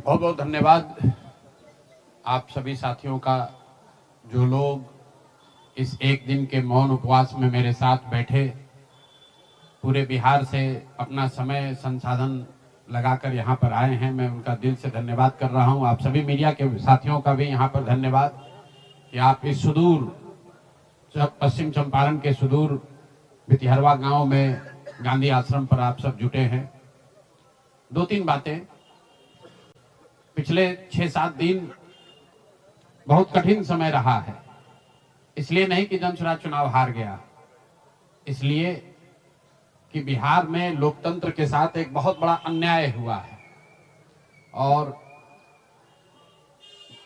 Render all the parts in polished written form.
बहुत बहुत धन्यवाद आप सभी साथियों का, जो लोग इस एक दिन के मौन उपवास में मेरे साथ बैठे, पूरे बिहार से अपना समय संसाधन लगाकर यहाँ पर आए हैं। मैं उनका दिल से धन्यवाद कर रहा हूँ। आप सभी मीडिया के साथियों का भी यहाँ पर धन्यवाद कि आप इस सुदूर पश्चिम चंपारण के सुदूर भितिहरवा गांव में गांधी आश्रम पर आप सब जुटे हैं। दो तीन बातें। पिछले 6-7 दिन बहुत कठिन समय रहा है। इसलिए नहीं कि जनसुराज चुनाव हार गया, इसलिए कि बिहार में लोकतंत्र के साथ एक बहुत बड़ा अन्याय हुआ है और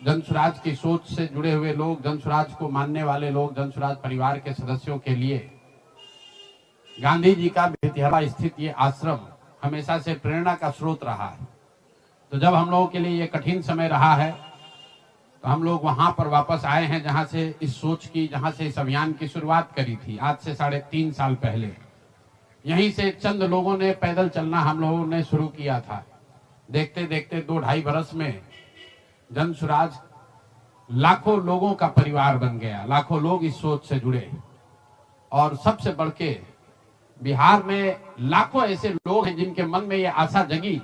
जनसुराज की सोच से जुड़े हुए लोग, जनसुराज को मानने वाले लोग, जनसुराज परिवार के सदस्यों के लिए गांधी जी का भितिहरवा स्थित ये आश्रम हमेशा से प्रेरणा का स्रोत रहा है। तो जब हम लोगों के लिए ये कठिन समय रहा है तो हम लोग वहां पर वापस आए हैं जहां से इस सोच की, जहां से इस अभियान की शुरुआत करी थी आज से 3.5 साल पहले। यहीं से चंद लोगों ने पैदल चलना हम लोगों ने शुरू किया था। देखते देखते 2-2.5 बरस में जनसुराज लाखों लोगों का परिवार बन गया। लाखों लोग इस सोच से जुड़े और सबसे बढ़ के बिहार में लाखों ऐसे लोग हैं जिनके मन में ये आशा जगी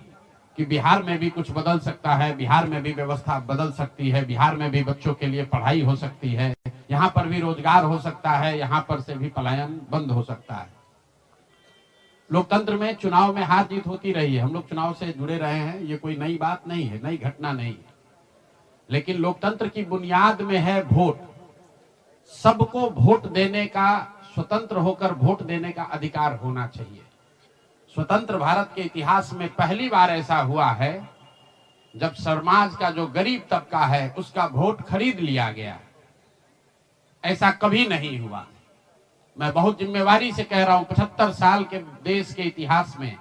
कि बिहार में भी कुछ बदल सकता है, बिहार में भी व्यवस्था बदल सकती है, बिहार में भी बच्चों के लिए पढ़ाई हो सकती है, यहाँ पर भी रोजगार हो सकता है, यहाँ पर से भी पलायन बंद हो सकता है। लोकतंत्र में चुनाव में हार जीत होती रही है। हम लोग चुनाव से जुड़े रहे हैं, ये कोई नई बात नहीं है, नई घटना नहीं है। लेकिन लोकतंत्र की बुनियाद में है वोट। सबको वोट देने का, स्वतंत्र होकर वोट देने का अधिकार होना चाहिए। स्वतंत्र भारत के इतिहास में पहली बार ऐसा हुआ है जब समाज का जो गरीब तबका है उसका वोट खरीद लिया गया। ऐसा कभी नहीं हुआ। मैं बहुत जिम्मेवारी से कह रहा हूं, 75 साल के देश के इतिहास में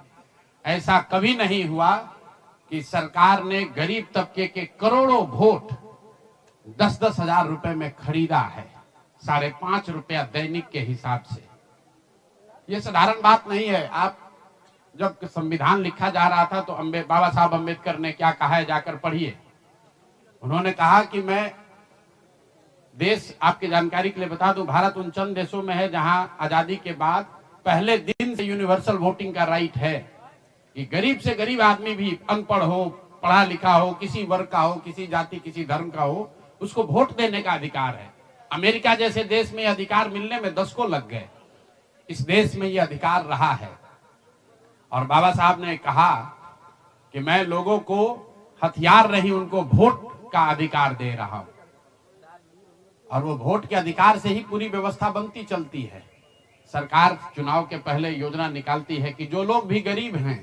ऐसा कभी नहीं हुआ कि सरकार ने गरीब तबके के करोड़ों वोट 10-10 हजार रुपए में खरीदा है, 5.5 रुपया दैनिक के हिसाब से। ये साधारण बात नहीं है। आप जब संविधान लिखा जा रहा था तो बाबा साहब अम्बेडकर ने क्या कहा है, जाकर पढ़िए। उन्होंने कहा कि मैं देश, आपकी जानकारी के लिए बता दूं, भारत उन चंद देशों में है जहां आजादी के बाद पहले दिन से यूनिवर्सल वोटिंग का राइट है कि गरीब से गरीब आदमी भी, अनपढ़ हो, पढ़ा लिखा हो, किसी वर्ग का हो, किसी जाति किसी धर्म का हो, उसको वोट देने का अधिकार है। अमेरिका जैसे देश में अधिकार मिलने में 10 को लग गए। इस देश में यह अधिकार रहा है और बाबा साहब ने कहा कि मैं लोगों को हथियार नहीं, उनको वोट का अधिकार दे रहा हूं और वो वोट के अधिकार से ही पूरी व्यवस्था बनती चलती है। सरकार चुनाव के पहले योजना निकालती है कि जो लोग भी गरीब हैं,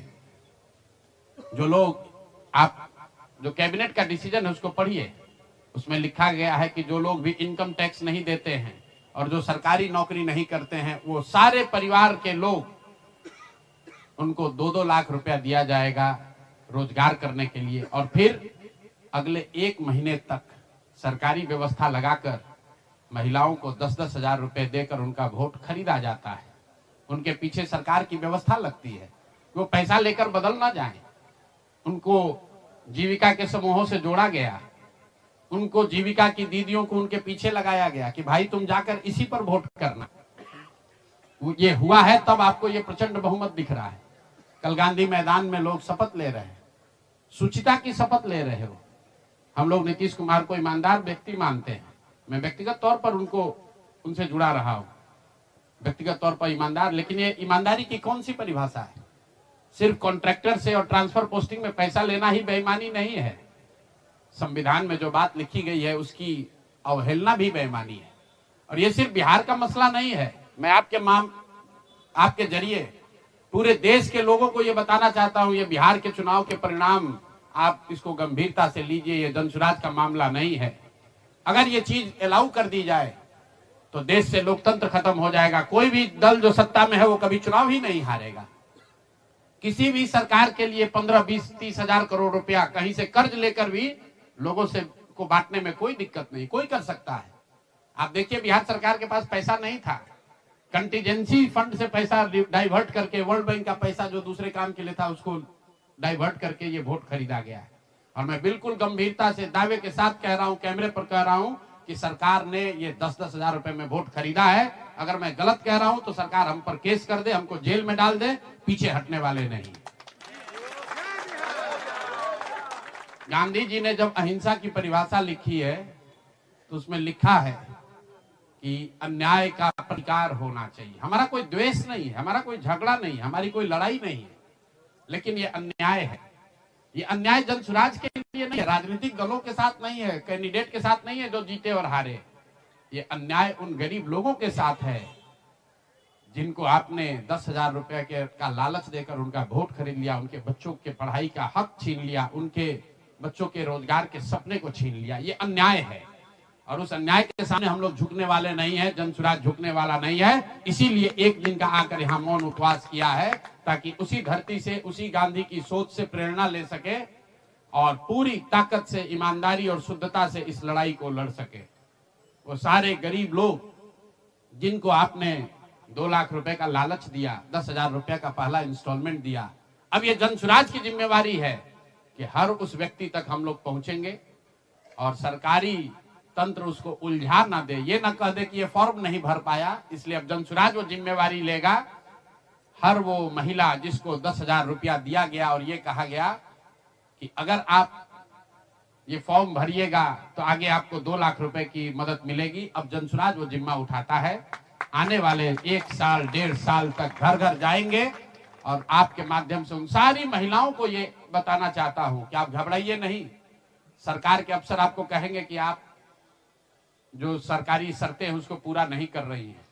जो लोग, आप जो कैबिनेट का डिसीजन है उसको पढ़िए, उसमें लिखा गया है कि जो लोग भी इनकम टैक्स नहीं देते हैं और जो सरकारी नौकरी नहीं करते हैं, वो सारे परिवार के लोग, उनको 2-2 लाख रुपया दिया जाएगा रोजगार करने के लिए और फिर अगले 1 महीने तक सरकारी व्यवस्था लगाकर महिलाओं को 10-10 हजार रुपए देकर उनका वोट खरीदा जाता है। उनके पीछे सरकार की व्यवस्था लगती है, वो पैसा लेकर बदल ना जाए। उनको जीविका के समूहों से जोड़ा गया, उनको जीविका की दीदियों को उनके पीछे लगाया गया कि भाई तुम जाकर इसी पर वोट करना। ये हुआ है तब आपको ये प्रचंड बहुमत दिख रहा है। कल गांधी मैदान में लोग शपथ ले रहे हैं, शुचिता की शपथ ले रहे हो। हम लोग नीतीश कुमार को ईमानदार व्यक्ति मानते हैं। मैं व्यक्तिगत तौर पर उनसे जुड़ा रहा हूं, व्यक्तिगत तौर पर ईमानदार। लेकिन ये ईमानदारी की कौन सी परिभाषा है? सिर्फ कॉन्ट्रैक्टर से और ट्रांसफर पोस्टिंग में पैसा लेना ही बेईमानी नहीं है। संविधान में जो बात लिखी गई है उसकी अवहेलना भी बेईमानी है। और ये सिर्फ बिहार का मसला नहीं है। मैं आपके जरिए पूरे देश के लोगों को ये बताना चाहता हूं, ये बिहार के चुनाव के परिणाम, आप इसको गंभीरता से लीजिए। ये जनसुराज का मामला नहीं है। अगर ये चीज अलाउ कर दी जाए तो देश से लोकतंत्र खत्म हो जाएगा। कोई भी दल जो सत्ता में है वो कभी चुनाव ही नहीं हारेगा। किसी भी सरकार के लिए 15, 20, 30 हजार करोड़ रुपया कहीं से कर्ज लेकर भी लोगों से को बांटने में कोई दिक्कत नहीं, कोई कर सकता है। आप देखिए बिहार सरकार के पास पैसा नहीं था, कंटीजेंसी फंड से पैसा डाइवर्ट करके, वर्ल्ड बैंक का पैसा जो दूसरे काम के लिए था उसको डाइवर्ट करके ये वोट खरीदा गया है। और मैं बिल्कुल गंभीरता से दावे के साथ कह रहा हूं, कैमरे पर कह रहा हूं कि सरकार ने ये 10-10 हजार रुपए में वोट खरीदा है। अगर मैं गलत कह रहा हूं तो सरकार हम पर केस कर दे, हमको जेल में डाल दे, पीछे हटने वाले नहीं। गांधी जी ने जब अहिंसा की परिभाषा लिखी है तो उसमें लिखा है कि अन्याय का प्रतिकार होना चाहिए। हमारा कोई द्वेष नहीं है, हमारा कोई झगड़ा नहीं है, हमारी कोई लड़ाई नहीं है, लेकिन ये अन्याय है। ये अन्याय जनसुराज के लिए नहीं है, राजनीतिक दलों के साथ नहीं है, कैंडिडेट के साथ नहीं है जो जीते और हारे। ये अन्याय उन गरीब लोगों के साथ है जिनको आपने 10,000 रुपए का लालच देकर उनका वोट खरीद लिया, उनके बच्चों के पढ़ाई का हक छीन लिया, उनके बच्चों के रोजगार के सपने को छीन लिया। ये अन्याय है और उस अन्याय के सामने हम लोग झुकने वाले नहीं है, जनसुराज झुकने वाला नहीं है। इसीलिए एक दिन का आकर यहाँ मौन उपवास किया है ताकि उसी धरती से, उसी गांधी की सोच से प्रेरणा ले सके और पूरी ताकत से, ईमानदारी और शुद्धता से इस लड़ाई को लड़ सके। वो सारे गरीब लोग जिनको आपने 2 लाख रुपए का लालच दिया, 10,000 रुपए का पहला इंस्टॉलमेंट दिया, अब ये जनसुराज की जिम्मेवारी है कि हर उस व्यक्ति तक हम लोग पहुंचेंगे और सरकारी तंत्र उसको उलझा ना दे, ये ना कह दे कि ये फॉर्म नहीं भर पाया। इसलिए अब जनसुराज वो जिम्मेवारी लेगा। हर वो महिला जिसको 10,000 रुपया दिया गया और ये कहा गया कि अगर आप ये फॉर्म भरिएगा तो आगे आपको 2 लाख रुपए की मदद मिलेगी, अब जनसुराज वो जिम्मा उठाता है। आने वाले 1 साल 1.5 साल तक घर घर जाएंगे और आपके माध्यम से उन सारी महिलाओं को ये बताना चाहता हूं कि आप घबराइए नहीं। सरकार के अफसर आपको कहेंगे कि आप जो सरकारी शर्तें हैं उसको पूरा नहीं कर रही हैं।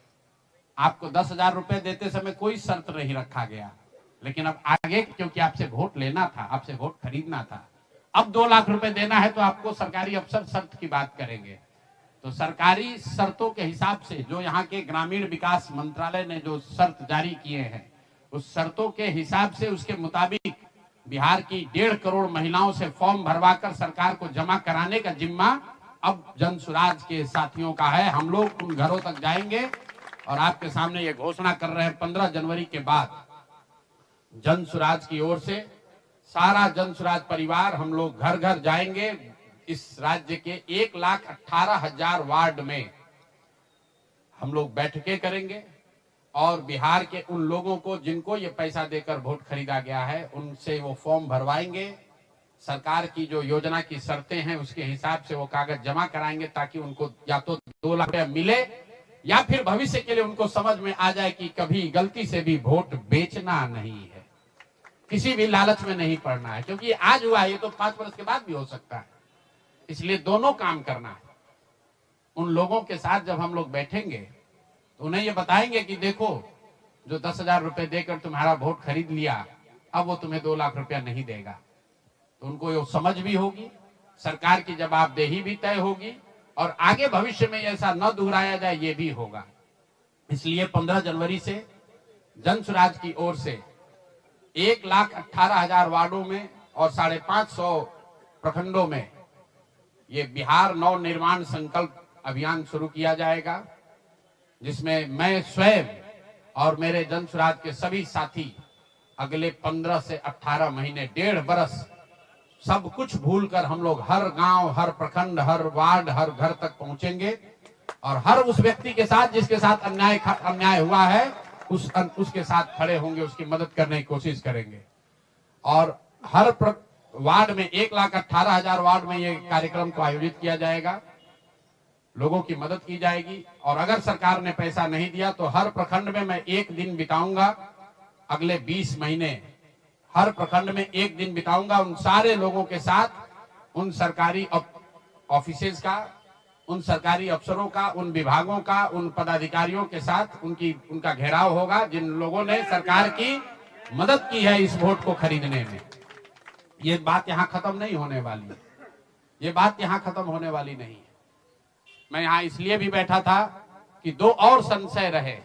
आपको 10,000 रुपए देते समय कोई शर्त नहीं रखा गया, लेकिन अब आगे क्योंकि आपसे वोट लेना था, आपसे वोट खरीदना था, अब 2 लाख रुपए देना है तो आपको सरकारी अफसर शर्त की बात करेंगे। तो सरकारी शर्तों के हिसाब से जो यहाँ के ग्रामीण विकास मंत्रालय ने जो शर्त जारी किए हैं, उस शर्तों के हिसाब से, उसके मुताबिक बिहार की 1.5 करोड़ महिलाओं से फॉर्म भरवाकर सरकार को जमा कराने का जिम्मा अब जनसुराज के साथियों का है। हम लोग उन घरों तक जाएंगे और आपके सामने ये घोषणा कर रहे हैं 15 जनवरी के बाद जनसुराज की ओर से सारा जनसुराज परिवार हम लोग घर घर जाएंगे। इस राज्य के 1,18,000 वार्ड में हम लोग बैठकें करेंगे और बिहार के उन लोगों को जिनको ये पैसा देकर वोट खरीदा गया है उनसे वो फॉर्म भरवाएंगे। सरकार की जो योजना की शर्तें हैं उसके हिसाब से वो कागज जमा कराएंगे ताकि उनको या तो 2 लाख रुपया मिले या फिर भविष्य के लिए उनको समझ में आ जाए कि कभी गलती से भी वोट बेचना नहीं है, किसी भी लालच में नहीं पड़ना है, क्योंकि आज हुआ है, ये तो 5 वर्ष के बाद भी हो सकता है। इसलिए दोनों काम करना है। उन लोगों के साथ जब हम लोग बैठेंगे तो उन्हें ये बताएंगे कि देखो, जो 10,000 रुपए देकर तुम्हारा वोट खरीद लिया, अब वो तुम्हें 2 लाख रुपया नहीं देगा। तो उनको ये समझ भी होगी, सरकार की जवाबदेही भी तय होगी और आगे भविष्य में ऐसा न दोहराया जाए ये भी होगा। इसलिए 15 जनवरी से जनसुराज की ओर से 1,18,000 वार्डों में और 550 प्रखंडों में ये बिहार नव निर्माण संकल्प अभियान शुरू किया जाएगा, जिसमें मैं स्वयं और मेरे जनसुराज के सभी साथी अगले 15 से 18 महीने, 1.5 बरस सब कुछ भूलकर हम लोग हर गांव, हर प्रखंड, हर वार्ड, हर घर तक पहुंचेंगे और हर उस व्यक्ति के साथ जिसके साथ अन्याय हुआ है उसके साथ खड़े होंगे, उसकी मदद करने की कोशिश करेंगे। और हर वार्ड में 1,18,000 वार्ड में ये कार्यक्रम को आयोजित किया जाएगा, लोगों की मदद की जाएगी। और अगर सरकार ने पैसा नहीं दिया तो हर प्रखंड में मैं 1 दिन बिताऊंगा, अगले 20 महीने हर प्रखंड में 1 दिन बिताऊंगा उन सारे लोगों के साथ, उन सरकारी ऑफिसेज का, उन सरकारी अफसरों का, उन विभागों का, उन पदाधिकारियों के साथ उनका घेराव होगा जिन लोगों ने सरकार की मदद की है इस वोट को खरीदने में। ये बात यहाँ खत्म नहीं होने वाली है, ये बात यहाँ खत्म होने वाली नहीं है। मैं यहाँ इसलिए भी बैठा था कि 2 और संशय रहे।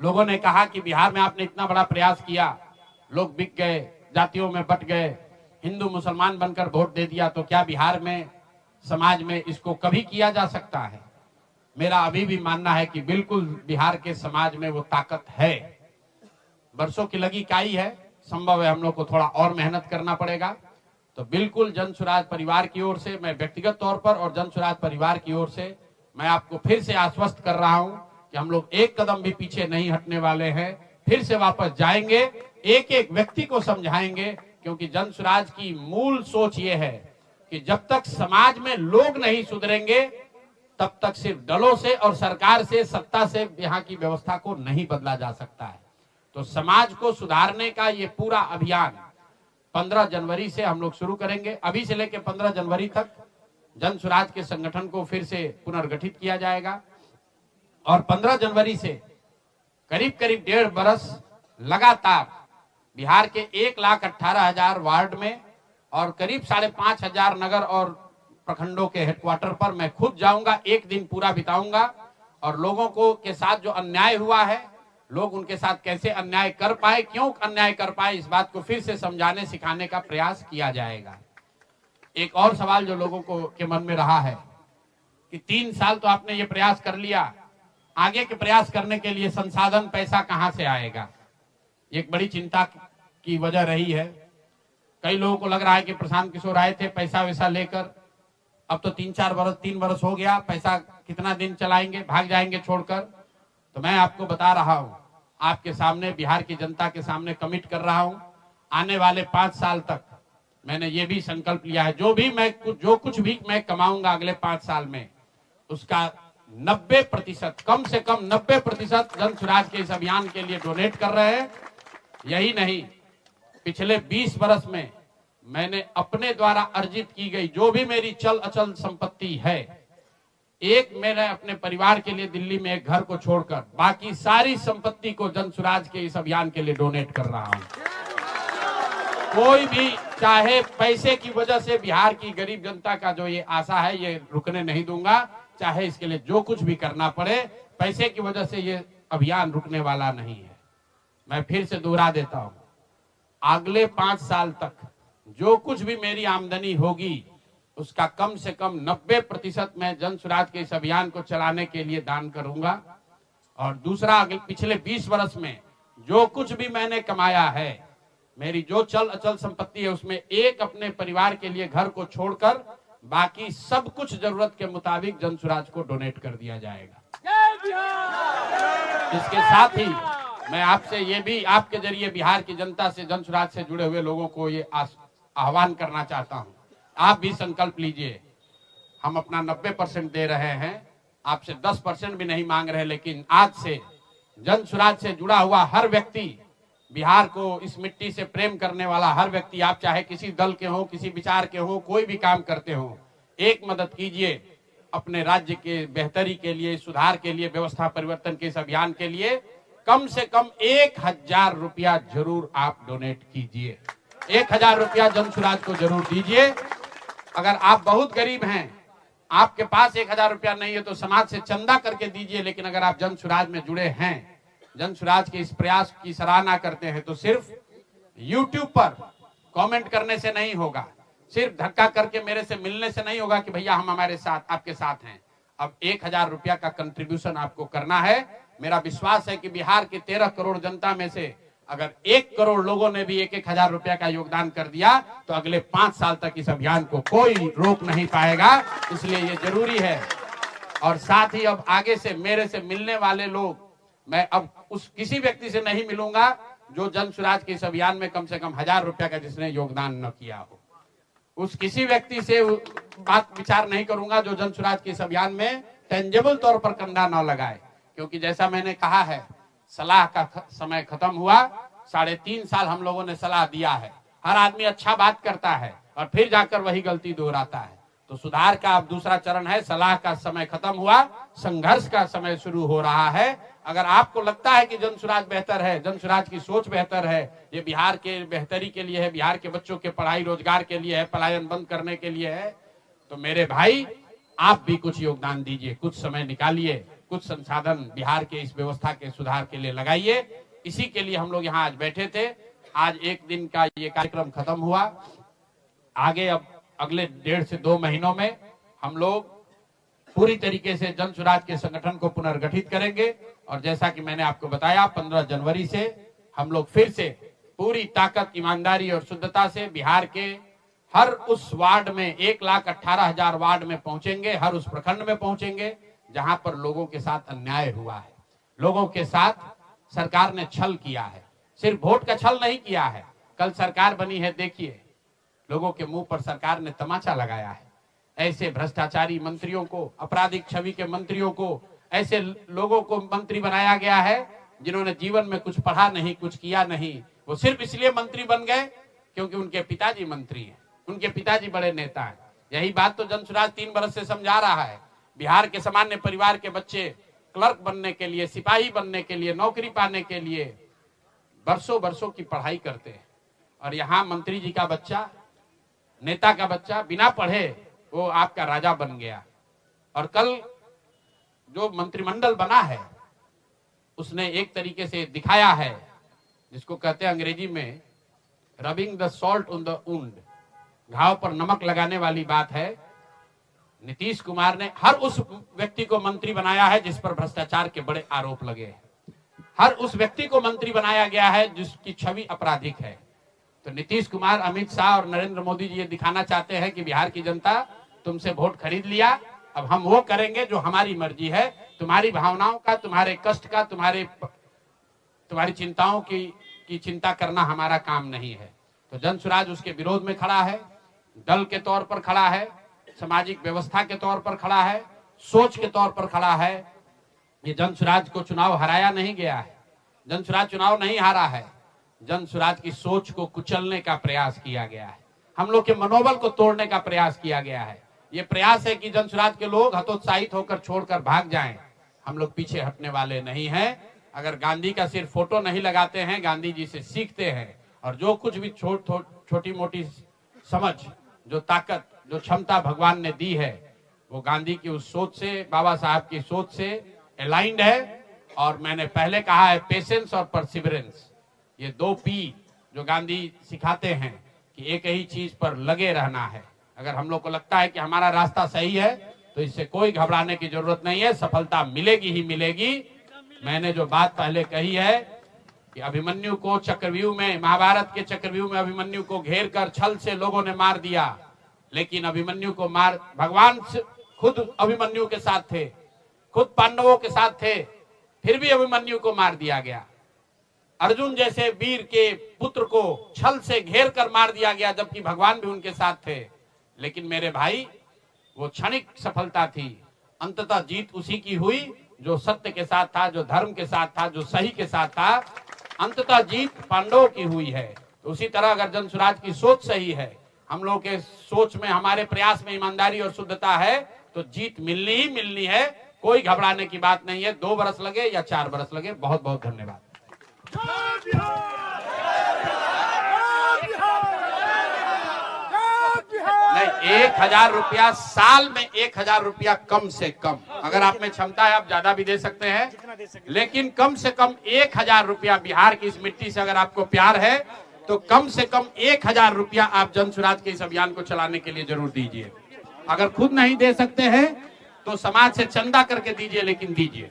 लोगों ने कहा कि बिहार में आपने इतना बड़ा प्रयास किया, लोग बिक गए, जातियों में बट गए, हिंदू मुसलमान बनकर वोट दे दिया, तो क्या बिहार में समाज में इसको कभी किया जा सकता है? मेरा अभी भी मानना है कि बिल्कुल बिहार के समाज में वो ताकत है। वर्षों की लगी काई है, संभव है हम लोग को थोड़ा और मेहनत करना पड़ेगा। तो बिल्कुल जन सुराज परिवार की ओर से, मैं व्यक्तिगत तौर पर और जन सुराज परिवार की ओर से मैं आपको फिर से आश्वस्त कर रहा हूं कि हम लोग एक कदम भी पीछे नहीं हटने वाले हैं, फिर से वापस जाएंगे, एक एक व्यक्ति को समझाएंगे, क्योंकि जन सुराज की मूल सोच ये है कि जब तक समाज में लोग नहीं सुधरेंगे तब तक सिर्फ दलों से और सरकार से, सत्ता से यहाँ की व्यवस्था को नहीं बदला जा सकता है। तो समाज को सुधारने का ये पूरा अभियान 15 जनवरी से हम लोग शुरू करेंगे। अभी से लेकर 15 जनवरी तक जन सुराज के संगठन को फिर से पुनर्गठित किया जाएगा और 15 जनवरी से करीब करीब 1.5 बरस लगातार बिहार के 1,18,000 वार्ड में और करीब 5,500 नगर और प्रखंडों के हेडक्वार्टर पर मैं खुद जाऊंगा, एक दिन पूरा बिताऊंगा और लोगों को के साथ जो अन्याय हुआ है, लोग उनके साथ कैसे अन्याय कर पाए, क्यों अन्याय कर पाए, इस बात को फिर से समझाने सिखाने का प्रयास किया जाएगा। एक और सवाल जो लोगों को के मन में रहा है कि 3 साल तो आपने ये प्रयास कर लिया, आगे के प्रयास करने के लिए संसाधन, पैसा कहां से आएगा, एक बड़ी चिंता की वजह रही है। कई लोगों को लग रहा है कि प्रशांत किशोर आए थे पैसा वैसा लेकर, अब तो 3 बरस हो गया, पैसा कितना दिन चलाएंगे, भाग जाएंगे छोड़कर। तो मैं आपको बता रहा हूं, आपके सामने, बिहार की जनता के सामने कमिट कर रहा हूं, आने वाले 5 साल तक मैंने ये भी संकल्प लिया है, जो कुछ भी मैं कमाऊंगा अगले 5 साल में, उसका 90%, कम से कम 90% जन सुराज के इस अभियान के लिए डोनेट कर रहे हैं। यही नहीं, पिछले 20 बरस में मैंने अपने द्वारा अर्जित की गई जो भी मेरी चल अचल संपत्ति है, एक मैंने अपने परिवार के लिए दिल्ली में एक घर को छोड़कर बाकी सारी संपत्ति को जन सुराज के इस अभियान के लिए डोनेट कर रहा हूं। कोई भी चाहे पैसे की वजह से बिहार की गरीब जनता का जो ये आशा है, ये रुकने नहीं दूंगा, चाहे इसके लिए जो कुछ भी करना पड़े, पैसे की वजह से ये अभियान रुकने वाला नहीं है। मैं फिर से दोहरा देता हूं, अगले 5 साल तक जो कुछ भी मेरी आमदनी होगी उसका कम से कम 90% मैं जन सुराज के इस अभियान को चलाने के लिए दान करूंगा। और दूसरा, पिछले 20 बरस में जो कुछ भी मैंने कमाया है, मेरी जो चल अचल संपत्ति है, उसमें एक अपने परिवार के लिए घर को छोड़कर बाकी सब कुछ जरूरत के मुताबिक जन सुराज को डोनेट कर दिया जाएगा। इसके साथ ही मैं आपसे ये भी, आपके जरिए बिहार की जनता से, जन सुराज से जुड़े हुए लोगों को ये आह्वान करना चाहता हूं, आप भी संकल्प लीजिए। हम अपना 90% दे रहे हैं, आपसे 10% भी नहीं मांग रहे, लेकिन आज से जन सुराज से जुड़ा हुआ हर व्यक्ति, बिहार को, इस मिट्टी से प्रेम करने वाला हर व्यक्ति, आप चाहे किसी दल के हो, किसी विचार के हो, कोई भी काम करते हो, एक मदद कीजिए अपने राज्य के बेहतरी के लिए, सुधार के लिए, व्यवस्था परिवर्तन के इस अभियान के लिए कम से कम 1,000 रुपया जरूर आप डोनेट कीजिए। 1,000 रुपया जन सुराज को जरूर दीजिए। अगर आप बहुत गरीब हैं, आपके पास 1,000 रुपया नहीं है, तो समाज से चंदा करके दीजिए। लेकिन अगर आप जन सुराज में जुड़े हैं, जन सुराज के इस प्रयास की सराहना करते हैं, तो सिर्फ YouTube पर कमेंट करने से नहीं होगा, सिर्फ धक्का करके मेरे से मिलने से नहीं होगा कि भैया हम हमारे साथ, आपके साथ हैं। अब 1,000 रुपया का कंट्रीब्यूशन आपको करना है। मेरा विश्वास है कि बिहार की 13 करोड़ जनता में से अगर 1 करोड़ लोगों ने भी 1,000 रुपया का योगदान कर दिया, तो अगले 5 साल तक इस अभियान को कोई रोक नहीं पाएगा। इसलिए ये जरूरी है। और साथ ही अब आगे से मेरे से मिलने वाले लोग, मैं अब उस किसी व्यक्ति से नहीं मिलूंगा जो जन सुराज के इस अभियान में कम से कम 1,000 रुपया का जिसने योगदान न किया हो। उस किसी व्यक्ति से बात विचार नहीं करूंगा जो जन सुराज के इस अभियान में टेंजेबल तौर पर कंधा न लगाए। क्योंकि जैसा मैंने कहा है, सलाह का समय खत्म हुआ। 3.5 साल हम लोगों ने सलाह दिया है। हर आदमी अच्छा बात करता है और फिर जाकर वही गलती दोहराता है। तो सुधार का अब दूसरा चरण है। सलाह का समय खत्म हुआ, संघर्ष का समय शुरू हो रहा है। अगर आपको लगता है कि जन सुराज बेहतर है, जन सुराज की सोच बेहतर है, ये बिहार के बेहतरी के लिए है, बिहार के बच्चों के पढ़ाई रोजगार के लिए है, पलायन बंद करने के लिए है, तो मेरे भाई आप भी कुछ योगदान दीजिए, कुछ समय निकालिए, कुछ संसाधन बिहार के इस व्यवस्था के सुधार के लिए लगाइए। इसी के लिए हम लोग यहाँ आज बैठे थे। आज एक दिन का ये कार्यक्रम खत्म हुआ। आगे अब अगले 1.5 से 2 महीनों में हम लोग पूरी तरीके से जन सुराज के संगठन को पुनर्गठित करेंगे। और जैसा कि मैंने आपको बताया, 15 जनवरी से हम लोग फिर से पूरी ताकत, ईमानदारी और शुद्धता से बिहार के हर उस वार्ड में 1,18,000 वार्ड में पहुंचेंगे, हर उस प्रखंड में पहुंचेंगे जहां पर लोगों के साथ अन्याय हुआ है, लोगों के साथ सरकार ने छल किया है। सिर्फ वोट का छल नहीं किया है, कल सरकार बनी है, देखिए लोगों के मुंह पर सरकार ने तमाचा लगाया है। ऐसे भ्रष्टाचारी मंत्रियों को, आपराधिक छवि के मंत्रियों को, ऐसे लोगों को मंत्री बनाया गया है जिन्होंने जीवन में कुछ पढ़ा नहीं, कुछ किया नहीं। वो सिर्फ इसलिए मंत्री बन गए क्योंकि उनके पिताजी मंत्री हैं, उनके पिताजी बड़े नेता हैं। यही बात तो जनसुराज 3 बरस से समझा रहा है। बिहार के सामान्य परिवार के बच्चे क्लर्क बनने के लिए, सिपाही बनने के लिए, नौकरी पाने के लिए बरसों बरसों की पढ़ाई करते हैं, और यहाँ मंत्री जी का बच्चा, नेता का बच्चा बिना पढ़े वो आपका राजा बन गया। और कल जो मंत्रिमंडल बना है उसने एक तरीके से दिखाया है, जिसको कहते हैं अंग्रेजी में rubbing the salt on the wound, घाव पर नमक लगाने वाली बात है। नीतीश कुमार ने हर उस व्यक्ति को मंत्री बनाया है जिस पर भ्रष्टाचार के बड़े आरोप लगे हैं, हर उस व्यक्ति को मंत्री बनाया गया है जिसकी छवि आपराधिक है। तो नीतीश कुमार, अमित शाह और नरेंद्र मोदी जी ये दिखाना चाहते हैं कि बिहार की जनता तुमसे वोट खरीद लिया, अब हम वो करेंगे जो हमारी मर्जी है। तुम्हारी भावनाओं का, तुम्हारे कष्ट का, तुम्हारी चिंताओं की चिंता करना हमारा काम नहीं है। तो जनसुराज उसके विरोध में खड़ा है, दल के तौर पर खड़ा है, सामाजिक व्यवस्था के तौर पर खड़ा है, सोच के तौर पर खड़ा है। ये जनसुराज को चुनाव हराया नहीं गया है, जनसुराज चुनाव नहीं हारा है, जनसुराज की सोच को कुचलने का प्रयास किया गया है, हम लोग के मनोबल को तोड़ने का प्रयास किया गया है। ये प्रयास है कि जनसुराज के लोग हतोत्साहित होकर छोड़कर भाग जाएं। हम लोग पीछे हटने वाले नहीं हैं। अगर गांधी का सिर्फ फोटो नहीं लगाते हैं, गांधी जी से सीखते हैं, और जो कुछ भी छोटी मोटी समझ, जो ताकत, जो क्षमता भगवान ने दी है, वो गांधी की उस सोच से, बाबा साहब की सोच से अलाइंड है। और मैंने पहले कहा है, पेशेंस और परसिवरेंस, ये 2 P जो गांधी सिखाते हैं कि एक ही चीज पर लगे रहना है। अगर हम लोग को लगता है कि हमारा रास्ता सही है तो इससे कोई घबराने की जरूरत नहीं है, सफलता मिलेगी ही मिलेगी। मैंने जो बात पहले कही है कि अभिमन्यु को चक्रव्यूह में, महाभारत के चक्रव्यूह में अभिमन्यु को घेर कर छल से लोगों ने मार दिया, लेकिन अभिमन्यु को भगवान खुद अभिमन्यु के साथ थे, खुद पांडवों के साथ थे, फिर भी अभिमन्यु को मार दिया गया। अर्जुन जैसे वीर के पुत्र को छल से घेर कर मार दिया गया, जबकि भगवान भी उनके साथ थे। लेकिन मेरे भाई, वो क्षणिक सफलता थी, अंततः जीत उसी की हुई जो सत्य के साथ था, जो धर्म के साथ था, जो सही के साथ था। अंततः जीत पांडवों की हुई है। तो उसी तरह अगर जनसुराज की सोच सही है, हम लोग के सोच में, हमारे प्रयास में ईमानदारी और शुद्धता है, तो जीत मिलनी ही मिलनी है। कोई घबराने की बात नहीं है। 2 बरस लगे या 4 बरस लगे। बहुत बहुत धन्यवाद। नहीं, 1,000 रुपया साल में, 1,000 रुपया कम से कम। अगर आप में क्षमता है आप ज्यादा भी दे सकते हैं, लेकिन कम से कम 1,000 रुपया। बिहार की इस मिट्टी से अगर आपको प्यार है तो कम से कम 1,000 रुपया आप जनसुराज के इस अभियान को चलाने के लिए जरूर दीजिए। अगर खुद नहीं दे सकते हैं तो समाज से चंदा करके दीजिए, लेकिन दीजिए।